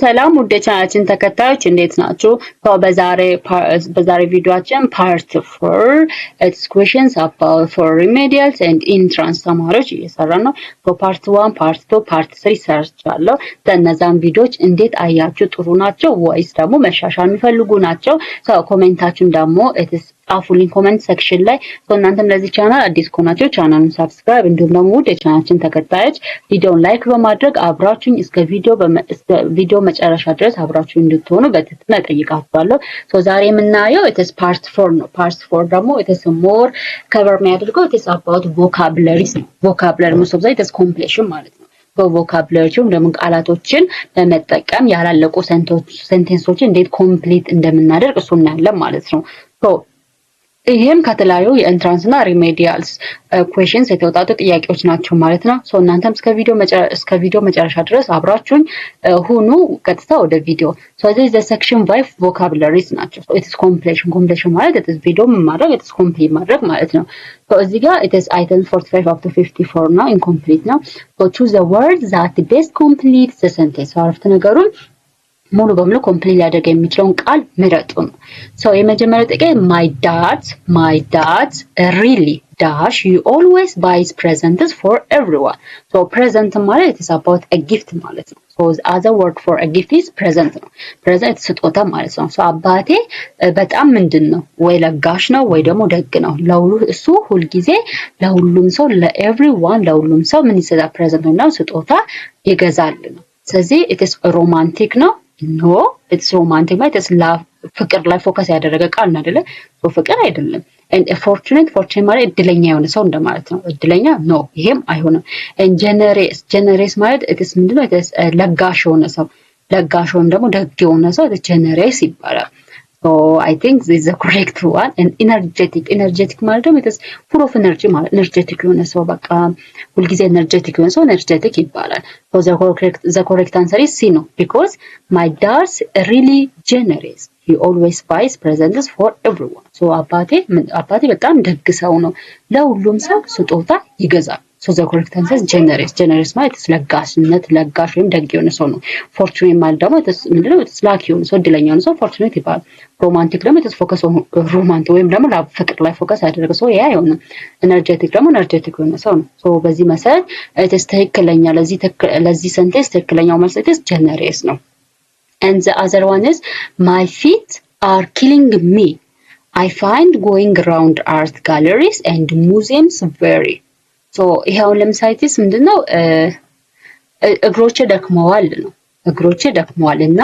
ሰላም ውድ ቻናላችን ተከታዮች እንዴት ናችሁ? በዛሬ ቪዲዮአችን ፓርት 4 it's questions about for remedials and entrance ተማሪዎች እየሰራን ነው። ፓርት 1 ፓርት 2 ፓርት 3 ሰርቻለሁ። እነዛን ቪዲዮዎች እንዴት አያችሁ? ጥሩ ናቸው ወይስ ደግሞ መሻሻል የሚፈልጉ ናቸው? ኮሜንታችሁን ደግሞ ጻፉልኝ ኮሜንት ሴክሽን ላይ። እናንተም ለዚህ ቻናል አዲስ ከሆናችሁ ቻናሉን ሰብስክራይብ እንዲሁም ደግሞ ውድ የቻናላችን ተከታዮች ቪዲዮውን ላይክ በማድረግ አብራችሁኝ እስከ ቪዲዮ መጨረሻ ድረስ አብራችሁኝ እንድትሆኑ በትህትና እጠይቃችኋለሁ። ዛሬ የምናየው ኢትስ ፓርት 4 ነው። ፓርት 4 ደግሞ ኢትስ ሞር ከቨር የሚያደርገው ኢትስ አባውት ቮካብለሪስ ነው። ቮካብለሪ ሞስት ኦፍ ዘ ኢትስ ኮምፕሌሽን ማለት ነው። ቮካብለሪውን ደግሞ ቃላቶችን በመጠቀም ያላለቁ ሴንቴንሶችን እንዴት ኮምፕሊት እንደምናደርግ እሱ እናያለን ማለት ነው። ይሄም ከተለያዩ የኢንትራንስ እና ሪሜዲያልስ ኩዌሽንስ የተውጣጡ ጥያቄዎች ናቸው ማለት ነው። እናንተም እስከ ቪዲዮ መጨረሻ ድረስ አብራችሁኝ ሁኑ። ቀጥታ ወደ ቪዲዮ this is the section 5 vocabularies ናቸው። it is completion ማለት it is ቪዲዮ ማድረግ it is complete ማድረግ ማለት ነው። እዚህ ጋር it is item 45 up to 54 ነው incomplete ነው። choose the word that best completes the sentence አረፍተ ነገሩን ሙሉ በሙሉ ኮምፕሊት ሊያደርግ የሚችለውን ቃል ምረጡ ነው። የመጀመሪያው ጥያቄ my dad really dash you always buys presents for everyone. present ማለት is about a gift ማለት ነው. the other word for a gift is present ነው. present ስጦታ ማለት ነው. አባቴ በጣም ምንድነው ወይ ለጋሽ ነው ወይ ደግሞ ደግ ነው። እሱ ሁሉ ጊዜ ለሁሉም ሰው ለሁሉም ሰው ምን ይሰጣል? present ነው ስጦታ ይገዛል ነው። ስለዚህ it is romantic ነው። ኖ ኢትስ ሮማንቲክ ማለት ፍቅር ላይ ፎከስ ያደረገ ቃል ነው አይደለ? ፍቅር አይደለም። and fortunate ማለት እድለኛ የሆነ ሰው እንደማለት ነው። እድለኛ ኖ ይሄም አይሆንም። and generous ማለት ኢትስ ምንድነው? ኢትስ ለጋሽ የሆነ ሰው ወይም ደግሞ ደግ የሆነ ሰው generous ይባላል። I think this is the correct one. and energetic ማለት ደግሞ ኢትስ full of energy ማለት energetic የሆነ ሰው በቃ ሁሉ ጊዜ energetic የሆነ ሰው energetic ይባላል። the correct answer is C ነው because my dad's really generous. He always buys presents for everyone. አባቴ በጣም ደግ ሰው ነው። ለሁሉም ሰው ስጦታ ይገዛል። the correct answer is generous ማለት ለጋሽነት ለጋሽ ወይም ደግ የሆነ ሰው ነው። fortunate ማለት ደግሞ ምንድነው? ላኪ የሆነ ሰው እድለኛ የሆነ ሰው fortunate ይባላል። romantic ደግሞ ፎከስ ሮማንቲክ ወይም ደግሞ ፍቅር ላይ ፎከስ ያደረገ ሰው ያ አይሆንም። energetic ደግሞ energetic የሆነ ሰው ነው። በዚህ መሰረት ትክክለኛ ለዚህ ሴንቴንስ ትክክለኛው መልስ generous ነው። and the other one is my feet are killing me. I find going around art galleries and museums very ይሄው ለምሳሌ ምንድነው? እግሮቼ ደክመዋል ነው። እግሮቼ ደክመዋልና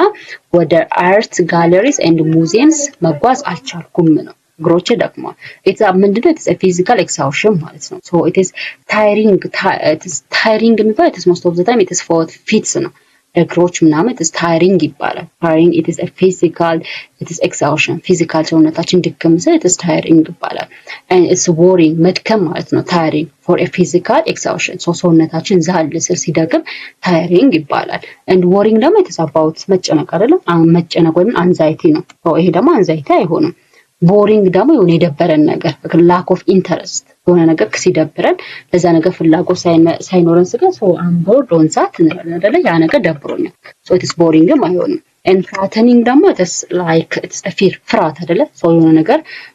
ወደ አርት ጋለሪስ ኤንድ ሙዚየምስ መጓዝ አልቻልኩም ነው። እግሮቼ ደክመዋል ኢትስ ምንድነው? ኢትስ ፊዚካል ኤክሳውሽን ማለት ነው። it is tiring የሚባለው ኢትስ most of the time ኢትስ for feet ነው። እግሮች ምናምን ኢትስ tiring ይባላል። tiring it is a physical it is exhaustion ፊዚካል ሰውነታችን ድክም ሲል ኢትስ tiring ይባላል። and it's worrying መድከም ማለት ነው። tiring for a physical exhaustion ሰውነታችን ዛል ሲል ሲደክም tiring ይባላል። and worrying ደግሞ ኢትስ about መጨነቅ አይደለም? መጨነቅ ወይም anxiety ነው። ይሄ ደግሞ anxiety አይሆንም። boring ደግሞ የሆነ የደበረን ነገር lack of interest የሆነ ነገር ሲደብረን ለዛ ነገር ፍላጎት ሳይኖረን ስጋ I'm bored on that እንላለን አይደለ? ያ ነገር ደብሮኛል it is boring አይሆንም። and frightening ደግሞ it's like it's a fear ፍርሃት አይደለ?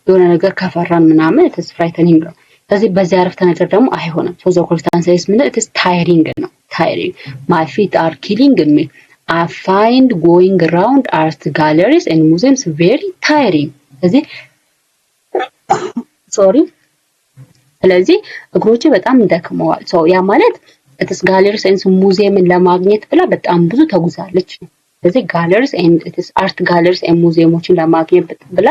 የሆነ ነገር ከፈራን ምናምን it is frightening ነው። ስለዚህ በዚህ አረፍተ ነገር ደግሞ አይሆንም። the correct answer is it is tiring ነው። tiring my feet are killing me. I find going around art galleries and museums very tiring. ስለዚህ እግሮቼ በጣም ደክመዋል። ያ ማለት ኢትስ ጋለሪስ ኤንድ ሙዚየምን ለማግኘት ብላ በጣም ብዙ ተጉዛለች። ስለዚህ ጋለሪስ ኤንድ ኢትስ አርት ጋለሪስ ኤንድ ሙዚየሞችን ለማግኘት ብላ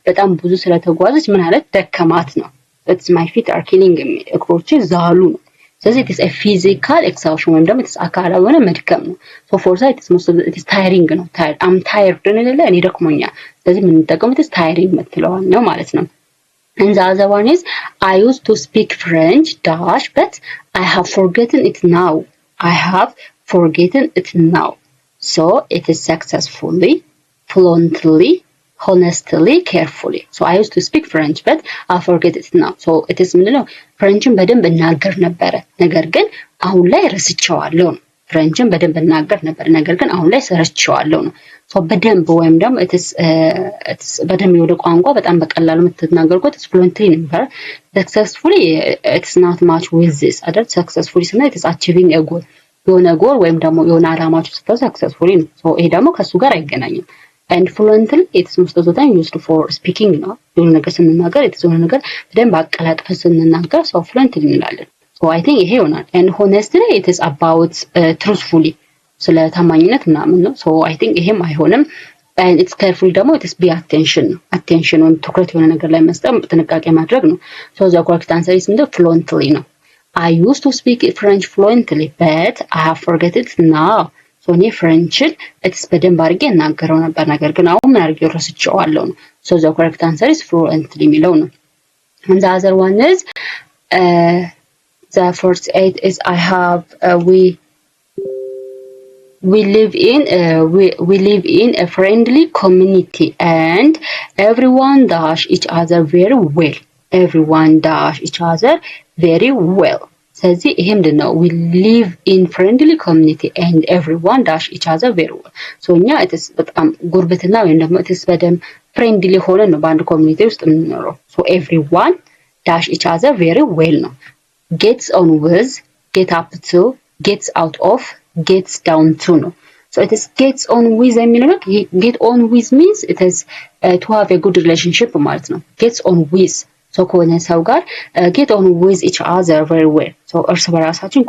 በጣም ብዙ ስለተጓዘች ምን ማለት ደከማት ነው። ኢትስ ማይ ፊት አር ኪሊንግ እግሮቼ ዛሉ ነው። ስለዚህ ኢትስ ኤ ፊዚካል ኤክሳውሽን ወይም ደግሞ ኢትስ አካላዊ የሆነ መድከም ነው። ፎር ዛት ኢትስ ታይሪንግ ነው። አም ታይርድ ነው እኔ ደክሞኛል። ስለዚህ ምን እንጠቀመው ኢትስ ታይሪንግ መጥለዋል ነው ማለት ነው። and the other one is I used to speak French dash but I have forgotten it now. So it is successfully, fluently, honestly, carefully. I used to speak French but I forget it now. it is ምንድነው? ፍሬንችን በደንብ እናገር ነበረ ነገር ግን አሁን ላይ ረስቼዋለሁ። ፍሬንችን በደንብ እናገር ነበር። ነገር ግን አሁን ላይ ሰርቼዋለሁ ነው። ሶ በደንብ ወይም ደግሞ በደንብ ወደ ቋንቋ በጣም በቀላሉ የምትናገሩት ፍሉዌንትሊ ነበር። ሰክሰስፉሊ ኢትስ ናት ማች ዊዝ ዚስ አይደል? ሰክሰስፉሊ ስና ኢትስ አቺቪንግ ኤ ጎል የሆነ ጎል ወይም ደግሞ የሆነ አላማችሁ ስትደርሱ ሰክሰስፉሊ ነው። ሶ ይሄ ደግሞ ከሱ ጋር አይገናኝም። and fluently it's most of the time used for speaking ነው። የሆነ ነገር ስንናገር የሆነ ነገር በደንብ አቀላጥፈን ስንናገር so fluently እንላለን። so I think ይሄ ይሆናል። and honestly it is about truthfully ስለ ታማኝነት ምናምን ነው። so I think ይሄም አይሆንም። and it's careful ደግሞ it is be attention ወይም ትኩረት የሆነ ነገር ላይ መስጠት ጥንቃቄ ማድረግ ነው። so the correct answer is fluently ነው። I used to speak French fluently but I have forgot it now. so እኔ ፍሬንችን በደንብ አድርጌ እናገረው ነበር ነገር ግን አሁን ምን አድርጌው ረስቼዋለሁ ነው። so the correct answer is fluently የሚለው ነው። and the other one is the first eight is I have we live in a friendly community and everyone does each other very well. ስለዚህ ይሄ ምንድነው? we live in friendly community and everyone does each other very well. so እኛ በጣም ጉርብትና ወይም ደግሞ በደም ፍሬንድሊ ሆነን ነው በአንድ ኮሚኒቲ ውስጥ የምንኖረው። so everyone does each other very well ነው። gets on with, get up to, gets out of, gets down to ነው። so it is gets on with የሚለው ነው። get on with means it is to have a good relationship ማለት ነው። gets on with so ከሆነ ሰው ጋር get on with each other very well so እርስ በራሳችን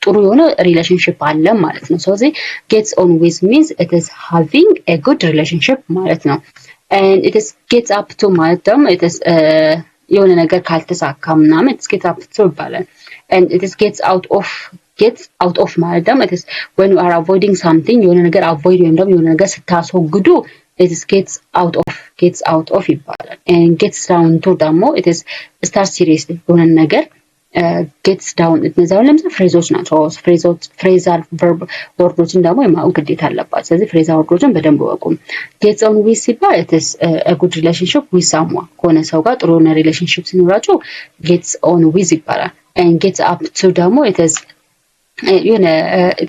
ጥሩ የሆነ ሪሌሽንሺፕ አለ ማለት ነው። so this gets on with means it is having a good relationship ማለት ነው። and it is gets up to ማለት ደግሞ it is የሆነ ነገር ካልተሳካ ምናምን it gets up to ይባላል። and it is gets out of ማለት ደግሞ it is when you are avoiding something የሆነ ነገር avoid ወይም ደግሞ የሆነ ነገር ስታስወግዱ it is gets out of ይባላል። and gets down to ደግሞ it is start seriously የሆነ ነገር gets down እነዛው ለምሳሌ ፍሬዞች ናቸው። ፍሬዛል verb ወርዶችን ደግሞ የማወቅ ግዴታ አለባቸው። ስለዚህ ፍሬዛል ወርዶችን በደንብ ወቁ። gets on with ሲባል it is a good relationship with someone ከሆነ ሰው ጋር ጥሩ የሆነ ሪሌሽንሺፕ ሲኖራችሁ gets on with ይባላል። and gets up to ደግሞ it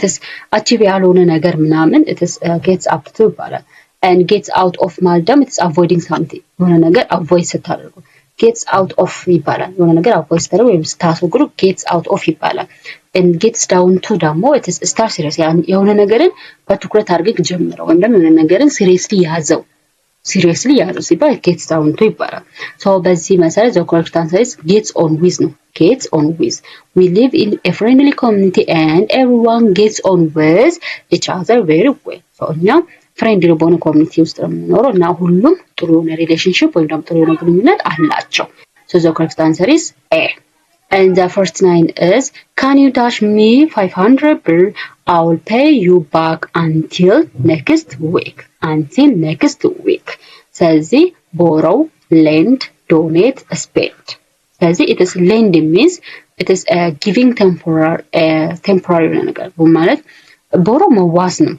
is achieve ያልሆነ ነገር ምናምን it is gets up to ይባላል። and gets out of ማለት ደግሞ it is avoiding something የሆነ ነገር avoid ስታደርጉ gets out of ይባላል። የሆነ ነገር avoid ስታደርጉ ወይም ስታስወግዱ gets out of ይባላል። and gets down to ደግሞ it is start serious የሆነ ነገርን በትኩረት አድርገህ ጀምረው ወይም ደግሞ የሆነ ነገርን seriously ያዘው ሲባል gets down to ይባላል። so በዚህ መሰረት the correct answer is gets on with ነው። gets on with we live in a friendly community and everyone gets on with each other very well. so እኛ ፍሬንድሊ በሆነ ኮሚኒቲ ውስጥ ነው የምንኖረው እና ሁሉም ጥሩ የሆነ ሪሌሽንሺፕ ወይም ደግሞ ጥሩ የሆነ ግንኙነት አላቸው። so the correct answer is A. and the first 9 is can you dash me 500 ብር I will pay you back until next week. ስለዚህ borrow, lend, donate, spend. ስለዚህ it is lend means it is giving temporary ነገር ማለት borrow መዋስ ነው።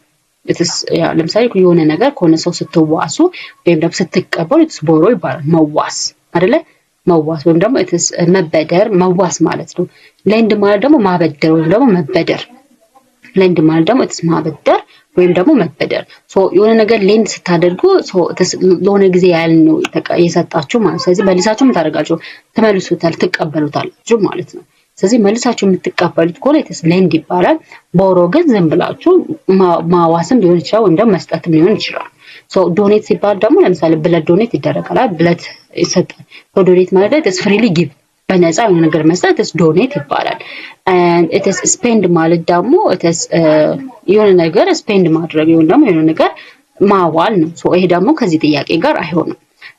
ለምሳሌ የሆነ ነገር ከሆነ ሰው ስትዋሱ ወይም ደግሞ ስትቀበሉ it's borrow ይባላል። መዋስ አይደለ? መዋስ ወይም ደግሞ it is መበደር መዋስ ማለት ነው። lend ማለት ደግሞ ማበደር ወይም ደግሞ መበደር lend ማለት ደግሞ it is ማበደር ወይም ደግሞ መበደር so የሆነ ነገር lend ስታደርጉ so ለሆነ ጊዜ ያህል ነው የሰጣችሁ ማለት። ስለዚህ መልሳችሁ ምን ታደርጋችሁ? ትመልሱታል፣ ትቀበሉታላችሁ ማለት ነው። ስለዚህ መልሳችሁ የምትቀበሉት ከሆነ it is lend ይባላል። borrow ግን ዝም ብላችሁ ማዋስም ሊሆን ይችላል ወይም ደግሞ መስጠትም ሊሆን ይችላል። so donate ሲባል ደግሞ ለምሳሌ ብለድ ዶኔት ይደረጋል። ብለድ ይሰጣል። so donate ማለት it is freely give በነፃ የሆነ ነገር መስጠት is donate ይባላል። and it is spend ማለት ደግሞ it is የሆነ ነገር spend ማድረግ ወይም ደግሞ የሆነ ነገር ማዋል ነው። so ይሄ ደግሞ ከዚህ ጥያቄ ጋር አይሆንም።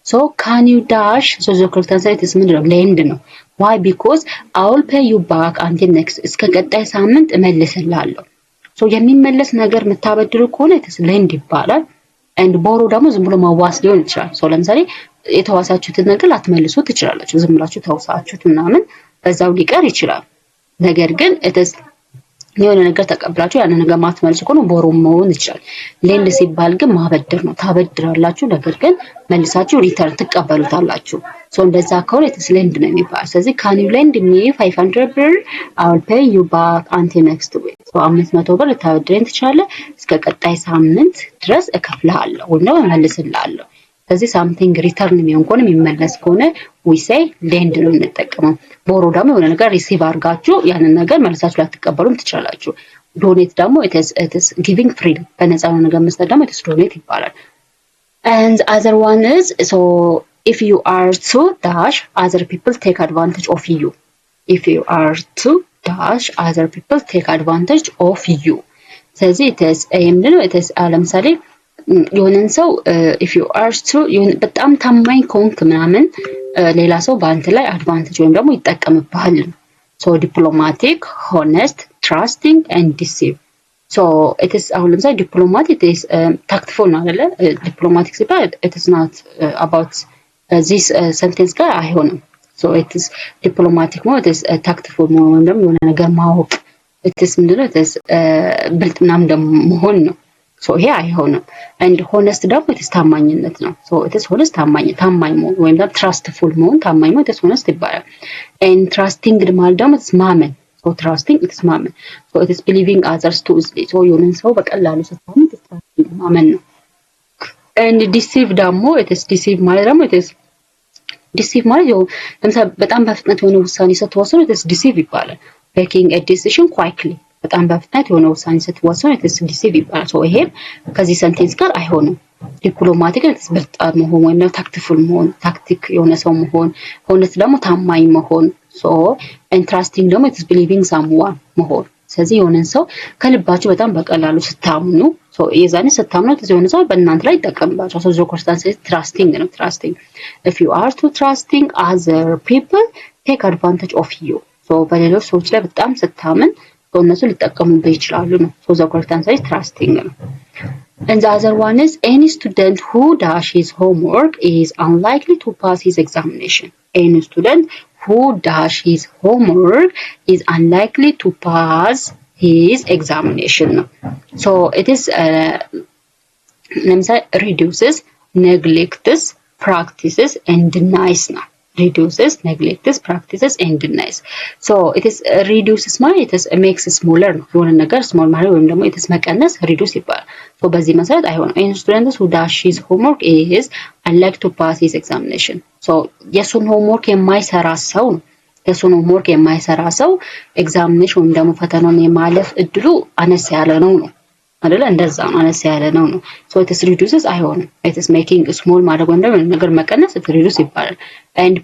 so can you dash so the correct answer is ምንድነው? lend ነው። why? because I will pay you back until next እስከ ቀጣይ ሳምንት እመልስልሃለሁ። so የሚመለስ ነገር የምታበድሩ ከሆነ it is lend ይባላል። and borrow ደግሞ ዝም ብሎ ማዋስ ሊሆን ይችላል። so ለምሳሌ የተዋሳችሁትን ነገር ላትመልሱ ትችላላችሁ። ዝም ብላችሁ ተዋሳችሁት ምናምን በዛው ሊቀር ይችላል። ነገር ግን it is የሆነ ነገር ተቀብላችሁ ያን ነገር ማትመልሱ ከሆነ borrow መሆን ይችላል። lend ሲባል ግን ማበደር ነው። ታበድራላችሁ ነገር ግን መልሳችሁ ሪተርን ትቀበሉታላችሁ። so እንደዛ ከሆነ it is lend ነው የሚባለው። ስለዚህ can you lend me 500 ብር I will pay you back until next week 500 ብር ልታበድረኝ ትችላለህ እስከ ቀጣይ ሳምንት ድረስ እከፍልሃለሁ ወይም ደግሞ እመልስልሃለሁ። ስለዚህ ሳምቲንግ ሪተርን የሚሆን ከሆነ የሚመለስ ከሆነ we say lend ነው የምንጠቀመው። ቦሮ ደግሞ የሆነ ነገር ሪሲቭ አድርጋችሁ ያንን ነገር መልሳችሁ ላትቀበሉም ትችላላችሁ። ዶኔት ደግሞ it is giving freedom በነፃ የሆነ ነገር መስጠት ደግሞ it is donate ይባላል። and other one is so if you are too dash other people take advantage of you. if you are too dash other people take advantage of you. ስለዚህ it is ምንድነው it is ለምሳሌ የሆነን ሰው if you are too በጣም ታማኝ ከሆንክ ምናምን ሌላ ሰው በአንተ ላይ አድቫንቴጅ ወይም ደግሞ ይጠቀምብሃል። so diplomatic, honest, trusting and deceive. so it is አሁን ለምሳሌ diplomatic it is tactful ነው አይደለ? diplomatic ሲባል it is not about this sentence ጋር አይሆንም። so it is diplomatic ነው it is tactful ነው ወይም ደግሞ የሆነ ነገር ማወቅ it is ምንድነው it is ብልጥ ምናምን ደግሞ መሆን ነው። so ይሄ አይሆንም። and honest ደግሞ it is ታማኝነት ነው። so it is honest ታማኝ መሆን ወይም ደግሞ trustful መሆን ታማኝ መሆን it is honest ይባላል። and trusting ማለት ደግሞ it is ማመን so trusting it is ማመን so it is believing others too easily so የሆነን ሰው በቀላሉ ስታምን it is trusting ማመን ነው። and deceive ደግሞ it is deceive ማለት ደግሞ it is deceive ማለት ያው ለምሳሌ በጣም በፍጥነት የሆነ ውሳኔ ስትወስኑ it is deceive ይባላል። making a decision quickly በጣም በፍጥነት የሆነ ውሳኔ ስትወስኑ it is deceive ይባላል። so ይሄም ከዚህ ሰንቴንስ ጋር አይሆንም። ዲፕሎማቲክ it is ብልጥ መሆን ወይም ደግሞ ታክትፉል መሆን ታክቲክ የሆነ ሰው መሆን honest ደግሞ ታማኝ መሆን so interesting ደግሞ it is believing someone መሆን ስለዚህ የሆነን ሰው ከልባችሁ በጣም በቀላሉ ስታምኑ so የዛኔ ስታምኑ የሆነ ሰው በእናንተ ላይ ይጠቀምባችኋል። so circumstance trusting ነው trusting if you are too trusting other people take advantage of you so በሌሎች ሰዎች ላይ በጣም ስታምን እነሱ ሊጠቀሙበት ይችላሉ ነው so the correct answer is trusting ነው። and the other one is any student who does his homework is unlikely to pass his examination. any student who does his homework is unlikely to pass his examination ነው so it is ለምሳሌ reduces, neglects, practices and denies ነው reduces, neglects, practices and denies. so it is reduces ማለት it is makes smaller ነው የሆነ ነገር small ማለት ወይም ደግሞ it is መቀነስ reduce ይባላል። so በዚህ መሰረት አይሆንም። any student who does his homework is unlikely to pass his examination. so የሱን homework የማይሰራ ሰው ነው የሱን homework የማይሰራ ሰው examination ወይም ደግሞ ፈተናውን የማለፍ እድሉ አነስ ያለ ነው አይደለ? እንደዛ ነው አነስ ያለ ነው so it is reduces አይሆንም። it is making small ማለት ወይም ደግሞ ነገር መቀነስ it reduce ይባላል። and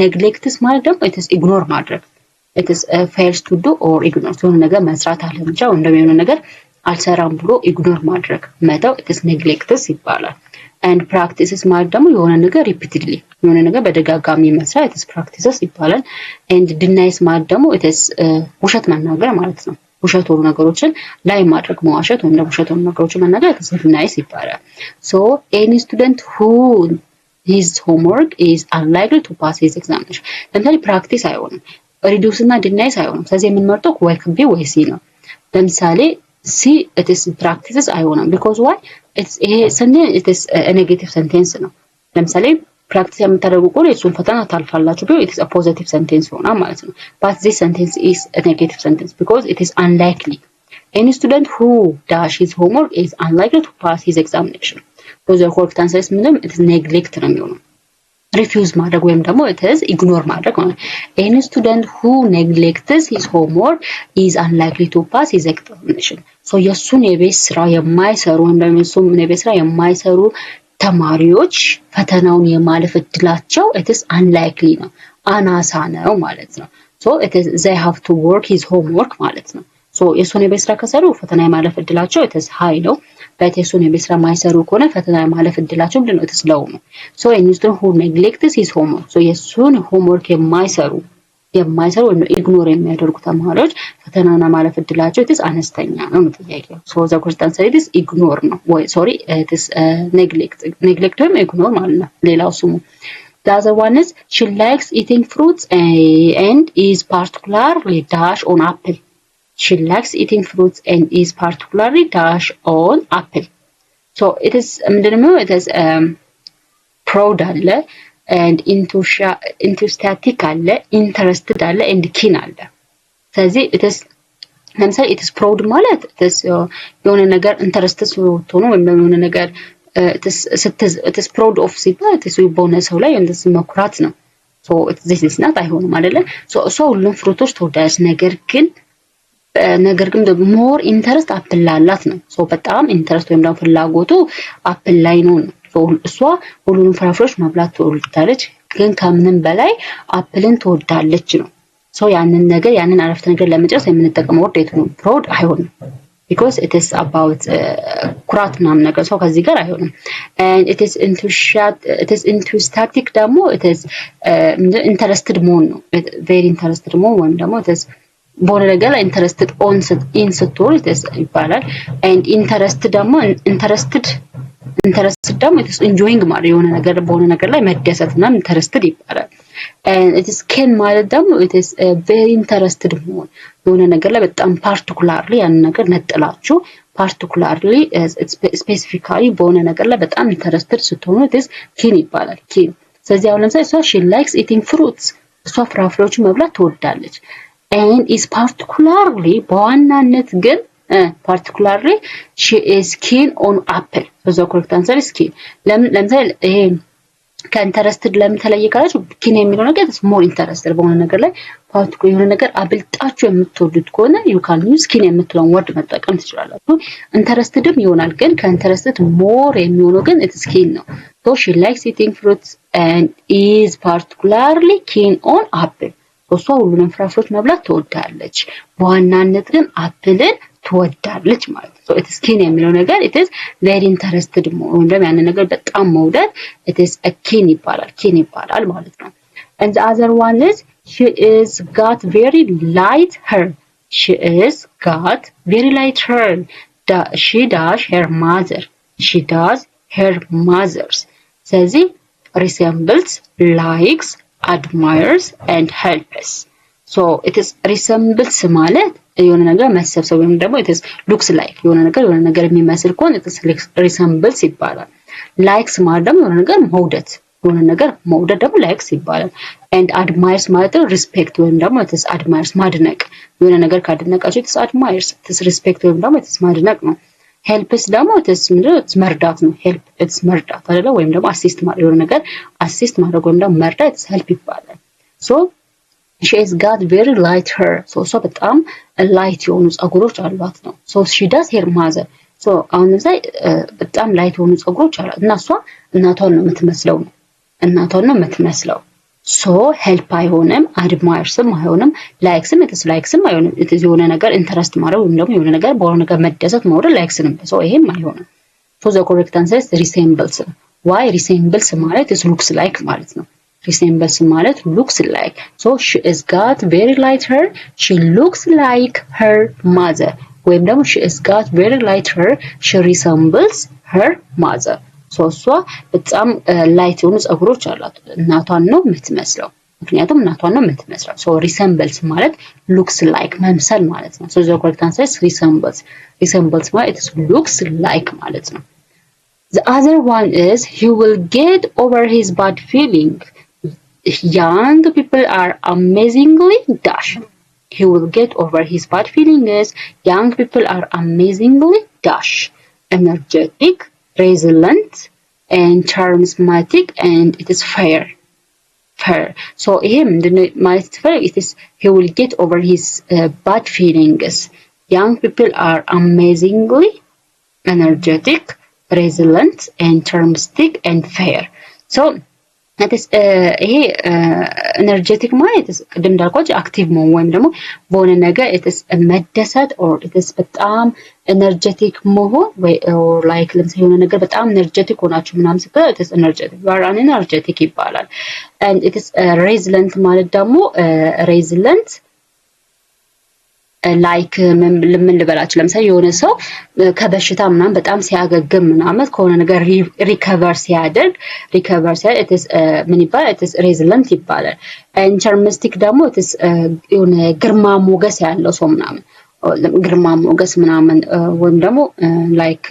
neglects ማለት ደግሞ it is ignore ማድረግ it is fails to do or ignore የሆነ ነገር መስራት አለመቻ ወይም ደግሞ የሆነ ነገር አልሰራም ብሎ ignore ማድረግ መተው it is neglects ይባላል። and practices ማለት ደግሞ የሆነ ነገር repeatedly የሆነ ነገር በደጋጋሚ መስራት it is practices ይባላል። and denies ማለት ደግሞ it is ውሸት መናገር ማለት ነው። ውሸት ሆኑ ነገሮችን ላይ ማድረግ መዋሸት ወይም ደግሞ ውሸት ሆኑ ነገሮችን መናገር it is denies ይባላል። so any student who his homework is unlikely to pass his examination. ለምሳሌ ፕራክቲስ አይሆንም reduce እና denies አይሆንም። ስለዚህ የምንመርጠው ወይ B ወይ C ነው። ለምሳሌ C it is practices አይሆንም because why ይሄ sentence it is a negative sentence ነው። ለምሳሌ ፕራክቲስ የምታደርጉ ከሆነ እሱን ፈተና ታልፋላችሁ ቢሆን it is a positive sentence ይሆናል ማለት ነው። but this sentence is a negative sentence because it is unlikely. any student who does his homework is unlikely to pass his examination. so the correct answer is ምንም it is neglect ነው የሚሆነው refuse ማድረግ ወይም ደግሞ it is ignore ማድረግ ማለት any student who neglects his homework is unlikely to pass his examination. so የሱን የቤት ስራ የማይሰሩ ወይም ደግሞ የሱን የቤት ስራ የማይሰሩ ተማሪዎች ፈተናውን የማለፍ እድላቸው it is unlikely ነው አናሳ ነው ማለት ነው። so it is they have to work his homework ማለት ነው። so የሱን የቤት ስራ ከሰሩ ፈተና የማለፍ እድላቸው it is high ነው። but የሱን የቤት ስራ ማይሰሩ ከሆነ ፈተና የማለፍ እድላቸው ምንድነው it is low ነው። so any student who neglects his homework so የሱን homework የማይሰሩ ወይም ኢግኖር የሚያደርጉ ተማሪዎች ፈተናውን ማለፍ እድላቸው it is አነስተኛ ነው ጥያቄው። so the correct answer is ignore ነው ወይ sorry it is neglect ወይም ignore ማለት ነው ሌላው ስሙ። the other one is she likes eating fruits and is particularly dash on apple. she likes eating fruits and is particularly dash on apple. so it is ምንድነው it is proud አለ and enthusiastic አለ interested አለ and keen አለ። ስለዚህ it is ለምሳሌ ኢትስ ፕራውድ ማለት ኢትስ የሆነ ነገር ኢንተረስትድ ስትሆኑ ወይም ደግሞ የሆነ ነገር ኢትስ ፕራውድ ኦፍ ሲባል ኢትስ በሆነ ሰው ላይ እንደዚህ መኩራት ነው። ሶ this is not አይሆንም አይደለ? ሶ ሁሉም ፍሩቶች ትወዳለች። ነገር ግን ሞር ኢንተረስት አፕል ላላት ነው። ሶ በጣም ኢንተረስት ወይም ደግሞ ፍላጎቱ አፕል ላይ ነው። ሶ እሷ ሁሉንም ፍራፍሬዎች መብላት ትወዳለች፣ ግን ከምንም በላይ አፕልን ትወዳለች ነው። ሶ ያንን አረፍተ ነገር ለመጨረስ የምንጠቀመው ወርድ የቱ ነው? ፕራውድ አይሆንም። because it is about ኩራት ምናምን ነገር ሰው ከዚህ ጋር አይሆንም። and it is enthusiastic ደግሞ it is interested መሆን ነው። very interested መሆን ወይም ደግሞ it is በሆነ ነገር ላይ interested in ስትሆን it is ይባላል። and interested ደግሞ ደግሞ it is enjoying ማለት የሆነ ነገር በሆነ ነገር ላይ መደሰት እና interested ይባላል። and it is keen ማለት ደግሞ it is very interested መሆን የሆነ ነገር ላይ በጣም particularly ያን ነገር ነጥላችሁ particularly specifically በሆነ ነገር ላይ በጣም interested ስትሆኑ it is keen ይባላል። keen ስለዚህ አሁን ለምሳሌ እሷ she likes eating fruits እሷ ፍራፍሬዎችን መብላት ትወዳለች። and is particularly በዋናነት ግን particularly she is keen on apple so the correct answer is keen ለምሳሌ ይሄ ከኢንተረስትድ ለምን ተለየ ካላችሁ ኪን የሚለው ነገር ሞር ኢንተረስትድ በሆነ ነገር ላይ ፓርቲኩላር የሆነ ነገር አብልጣችሁ የምትወዱት ከሆነ you can use ኪን የምትለውን ወርድ መጠቀም ትችላላችሁ። ኢንተረስትድም ይሆናል ግን ከኢንተረስትድ ሞር የሚሆነው ግን it is keen ነው። so she likes eating fruits and is particularly keen on apple እሷ ሁሉንም ፍራፍሬዎች መብላት ትወዳለች፣ በዋናነት ግን አፕልን ትወዳለች ማለት ነው። so it is keen የሚለው ነገር it is very interested ወይም ደግሞ ያን ነገር በጣም መውደድ it is a keen ይባላል ማለት ነው። and the other one is she is got very light hair she does her mother's ስለዚህ resembles likes admires and helps so it is resembles ማለት የሆነ ነገር መሰብሰብ ወይም ደግሞ it is looks like የሆነ ነገር የሚመስል ከሆነ it is resembles ይባላል። likes ማለት ደግሞ የሆነ ነገር መውደድ ደግሞ likes ይባላል። and admires ማለት respect ወይም ደግሞ it is admires ማድነቅ የሆነ ነገር ካደነቃችሁ it is admires it is respect ወይም ደግሞ it is ማድነቅ ነው። helps ደግሞ it is መርዳት ነው። help it is መርዳት አይደለ? ወይም ደግሞ assist ማለት የሆነ ነገር assist ማድረግ ወይም ደግሞ መርዳት it is help ይባላል። so she has got very light hair so እሷ በጣም ላይት የሆኑ ፀጉሮች አሏት ነው። so she does her mother so አሁን ላይ በጣም ላይት የሆኑ ፀጉሮች አሏት እና እሷ እናቷን ነው የምትመስለው so help አይሆንም፣ admiresም አይሆንም፣ likesም አይሆንም። it is የሆነ ነገር ኢንተረስት ማድረግ ወይም ደግሞ የሆነ ነገር በሆነ ነገር መደሰት መውደድ likesንም so ይሄም አይሆንም። so the correct answer is resembles why resembles ማለት is looks like ማለት ነው። resembles ማለት looks like so she has got very light hair she looks like her mother ወይም ደግሞ she has got very light hair she resembles her mother so እሷ በጣም ላይት የሆኑ ፀጉሮች አሏት እናቷን ነው የምትመስለው ምክንያቱም እናቷን ነው የምትመስለው so resembles ማለት looks like መምሰል ማለት ነው። so the correct answer is resembles ማለት it looks like ማለት ነው። the other one is he will get over his bad feeling young people are amazingly dash he will get over his bad feelings young people are amazingly dash energetic resilient and charismatic and it is fair so ይሄ ምንድነው ማለት ተፈለገ it is he will get over his bad feelings young people are amazingly energetic resilient and charismatic and fair so ይሄ ኤነርጄቲክ ማለት ቅድም እንዳልኳችሁ አክቲቭ መሆን ወይም ደግሞ በሆነ ነገር መደሰት or በጣም ኤነርጄቲክ መሆን ወይ ላይክ ለምሳሌ የሆነ ነገር በጣም ኤነርጄቲክ ሆናችሁ ምናምን ሲባል it is energetic you are an energetic ይባላል። and it is resilient ማለት ደግሞ resilient ላይክ ምን ልበላችሁ ለምሳሌ የሆነ ሰው ከበሽታ ምናምን በጣም ሲያገግም ምናምን ከሆነ ነገር ሪከቨር ሲያደርግ it is ምን ይባላል it is resilient ይባላል። and charmistic ደግሞ it is የሆነ ግርማ ሞገስ ያለው ሰው ምናምን ወይም ደግሞ ላይክ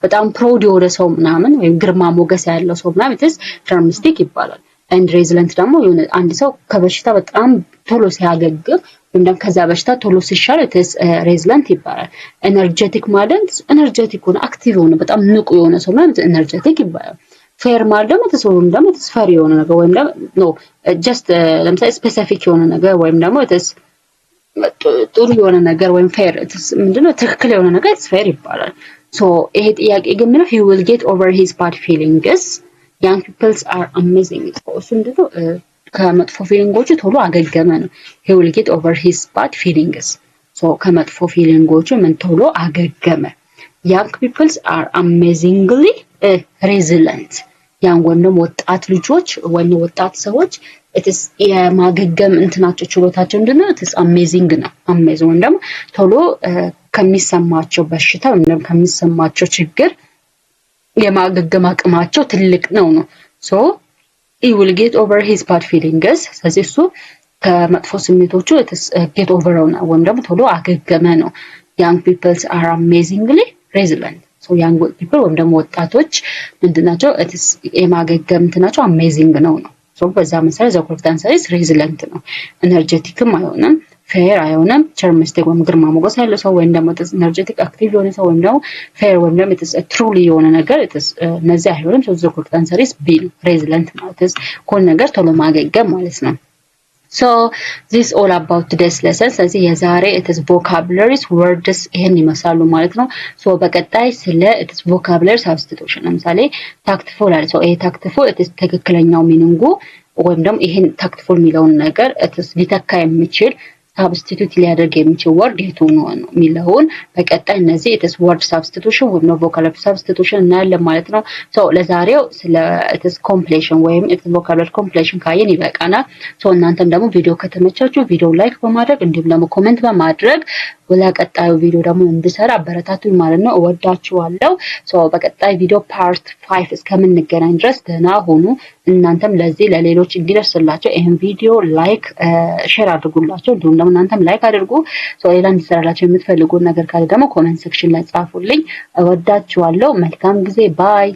በጣም ፕራውድ የሆነ ሰው ምናምን ወይም ግርማ ሞገስ ያለው ሰው ምናምን it is charmistic ይባላል። and resilient ደግሞ የሆነ አንድ ሰው ከበሽታ በጣም ቶሎ ሲያገግም ወይም ደግሞ ከዛ በሽታ ቶሎ ሲሻል ሬዚለንት ይባላል። ኤነርጀቲክ ማለት ኤነርጀቲክ ሆነ አክቲቭ ሆነ በጣም ንቁ የሆነ ሰው ማለት ኤነርጀቲክ ይባላል። ፌር ማለት ደግሞ ተሰውም ደግሞ ተስፈሪ የሆነ ነገር ወይም ደግሞ ኖ ጀስት ለምሳሌ ስፔሲፊክ የሆነ ነገር ወይም ደግሞ ጥሩ የሆነ ነገር ወይም ፌር ምንድነው ትክክል የሆነ ነገር ፌር ይባላል። ሶ ይሄ ጥያቄ ግን ምንድነው he will get over his bad feelings young peoples are amazing እሱ ምንድነው ከመጥፎ ፊሊንጎቹ ቶሎ አገገመ ነው። he will get over his bad feelings ሶ ከመጥፎ ፊሊንጎቹ ምን ቶሎ አገገመ። young peoples are amazingly resilient ያን ወንድም ወጣት ልጆች ወይም ወጣት ሰዎች it's የማገገም እንትናቸው ችሎታቸው ምንድነው it's amazing ነው። amazing ወይም ደግሞ ቶሎ ከሚሰማቸው በሽታ ወይም ከሚሰማቸው ችግር የማገገም አቅማቸው ትልቅ ነው። so he will get over his bad feelings ስለዚህ እሱ ከመጥፎ ስሜቶቹ get over ነው ወይም ደግሞ ቶሎ አገገመ ነው። young peoples are amazingly resilient so young people ወይም ደግሞ ወጣቶች ምንድናቸው የማገገም እንትናቸው amazing ነው። so በዛ መሰረት the correct answer is resilient ነው። ኤነርጀቲክም አይሆንም ፌር አይሆንም ቸርሚስቲክ ወይም ግርማ ሞገስ ያለው ሰው ወይም ደግሞ ኤነርጀቲክ አክቲቭ የሆነ ሰው ወይም ደግሞ ፌር ወይም ደግሞ ትሩሊ የሆነ ነገር እነዚህ አይሆንም። so the correct answer is B ነው። resilient ማለት ኮል ነገር ቶሎ ማገገም ማለት ነው። so this all about today's lesson ስለዚህ የዛሬ vocabularies words ይሄን ይመስላሉ ማለት ነው። so በቀጣይ ስለ vocabulary substitution ለምሳሌ tactful አለ so ይሄ tactful ትክክለኛው ሚኒንጉ ወይም ደግሞ ይሄን tactful የሚለውን ነገር ሊተካ የሚችል substitute ሊያደርግ የሚችል word የቱ ነው የሚለውን በቀጣይ እነዚህ word substitution ወይም vocabulary substitution እናያለን ማለት ነው። so ለዛሬው ስለ completion ወይም vocabulary completion ካየን ይበቃናል። so እናንተም ደግሞ ቪዲዮ ከተመቻችሁ ቪዲዮ ላይክ በማድረግ እንዲሁም ደግሞ ኮሜንት በማድረግ ለቀጣዩ ቪዲዮ ደግሞ እንድሰራ አበረታቱኝ ማለት ነው። እወዳችኋለሁ። so በቀጣይ ቪዲዮ ፓርት 5 እስከምንገናኝ ድረስ ደህና ሁኑ። እናንተም ለዚህ ለሌሎች እንዲደርስላቸው ይሄን ቪዲዮ ላይክ ሼር አድርጉላቸው እንዲሁም ደግሞ እናንተም ላይክ አድርጉ። so ሌላ እንዲሰራላችሁ የምትፈልጉት ነገር ካለ ደግሞ ኮሜንት ሴክሽን ላይ ጻፉልኝ። እወዳችኋለሁ። መልካም ጊዜ ባይ